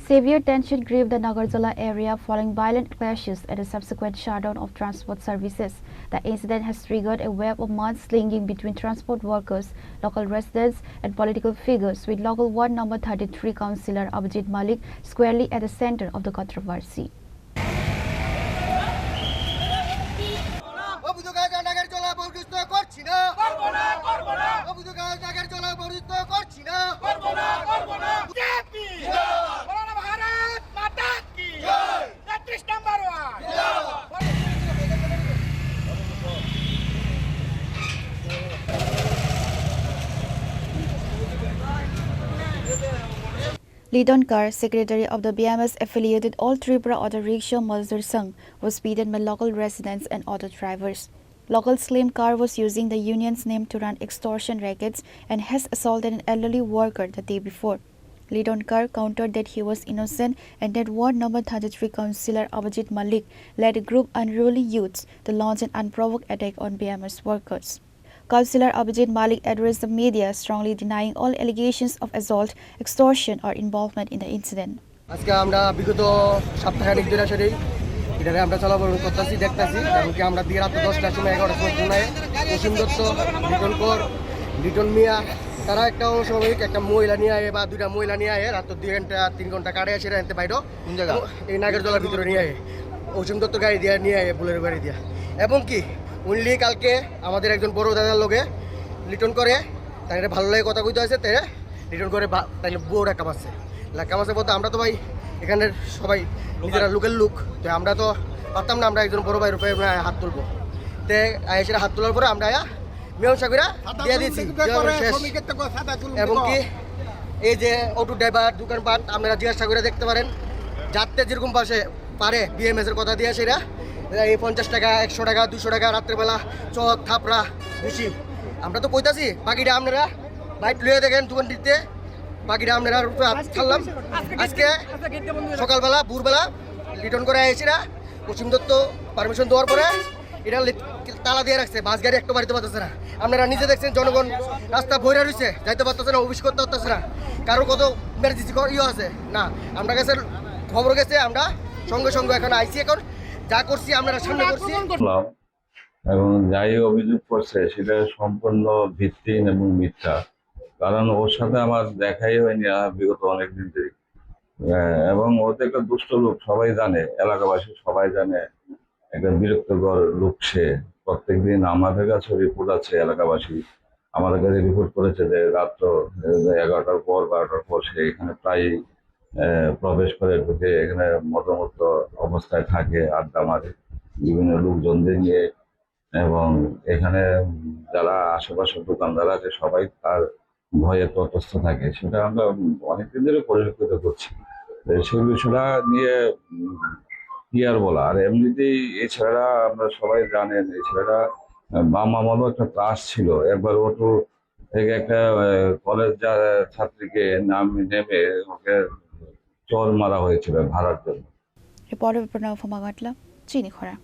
Severe tension gripped the Nagarjula area following violent clashes and a subsequent shutdown of transport services. The incident has triggered a web of mudslinging between transport workers, local residents and political figures, with local ward number 33 councillor Abhijit Malik squarely at the centre of the controversy. Lidon Kar, secretary of the BMS-affiliated All Tripura Auto Rickshaw Mazdur Sangh, was beaten by local residents and auto drivers. Locals claim Kar was using the union's name to run extortion rackets and has assaulted an elderly worker the day before. Lidon Kar countered that he was innocent and that Ward number 33 councillor Abhijit Malik led a group unruly youths to launch an unprovoked attack on BMS workers. Councillor Abhijit Malik addressed the media, strongly denying all allegations of assault, extortion or involvement in the incident. আজকে আমরা বিগত সপ্তাহখানেক ধরে আসলে এটারে আমরা চলাচল করতেছি দেখতেছি এমনকি আমরা দিয়ে রাত 10টার সময় 11টার সময় ঘুমায় কুসুম দত্ত লিটন মিয়া তারা একটা অংশমিক একটা মহিলা নিয়ে আয়ে বা দুইটা মহিলা নিয়ে আয়ে রাত 2 ঘন্টা 3 ঘন্টা কাটে আসে এনতে বাইরে কোন জায়গা এই নাগরজলার ভিতরে নিয়ে আয়ে কুসুম দত্ত গাড়ি দিয়ে নিয়ে আয়ে বুলের গাড়ি দিয়ে এবং কি উনলি কালকে আমাদের একজন বড় দাদার লগে লিটন করে তাইরে ভালো লাগে কথা কইতে আছে তাই লিটন করে তাইলে বড় একটা পাচ্ছে এলাকা মাসে বলতে আমরা তো ভাই এখানের সবাই নিজেরা লোকের লোক তো আমরা তো পারতাম না আমরা একজন বড় ভাইয়ের উপরে হাত তুলবো তে এসে হাত তোলার পরে আমরা মীমাংসা করে দিয়ে দিয়েছি এবং কি এই যে অটো ড্রাইভার দোকানপাট আপনারা জিজ্ঞাসা করে দেখতে পারেন যাতে যেরকম পাশে পারে বিএমএস এর কথা দিয়ে সেরা এই 50 টাকা 100 টাকা 200 টাকা রাত্রেবেলা চক থাপড়া বেশি আমরা তো কইতাছি বাকিটা আপনারা বাইট লুয়ে দেখেন দোকান দিতে বাকিটা আপনারা ছাড়লাম আজকে সকালবেলা ভোরবেলা রিটার্ন করে এসেরা পশ্চিম দত্ত পারমিশন দেওয়ার পরে এটা তালা দিয়ে রাখছে বাস গাড়ি একটা বাড়িতে পারতেছে না আপনারা নিজে দেখছেন জনগণ রাস্তা ভরে রয়েছে যাইতে পারতেছে না অফিস করতে পারতেছে না কারো কত ইমার্জেন্সি ইয়ে আছে না আমরা কাছে খবর গেছে আমরা সঙ্গে সঙ্গে এখন আইসি এখন যা করছি আমরা সামনে করছি এবং যাই অভিযোগ করছে সেটা সম্পূর্ণ ভিত্তিহীন এবং মিথ্যা কারণ ওর সাথে আমার দেখাই হয়নি বিগত অনেকদিন ধরে এবং ও তো একটা দুষ্ট লোক সবাই জানে এলাকাবাসী সবাই জানে একটা বিরক্তকর লোক সে প্রত্যেকদিন আমাদের কাছে রিপোর্ট আছে এলাকাবাসী আমাদের কাছে রিপোর্ট করেছে যে রাত্র 11টার পর 12টার পর সে এখানে প্রায় প্রবেশ করে ঢুকে এখানে মতমত অবস্থায় থাকে আড্ডা মারে বিভিন্ন লোকজনদের নিয়ে এবং এখানে যারা আশেপাশের দোকানদার আছে সবাই তার ভয়ে তটস্থ থাকে সেটা আমরা অনেকদিন ধরে পরিলক্ষিত করছি সেই বিষয়টা নিয়ে কি আর বলা আর এমনিতেই এই ছেলেরা আমরা সবাই জানেন এই ছেলেরা বাম আমলও একটা ত্রাস ছিল একবার ওটু থেকে একটা কলেজ ছাত্রীকে নেমে ওকে চোর মারা হয়েছিল ভাড়ার জন্য রিপোর্টার প্রণব ফমাগাটলা চিনি খরা।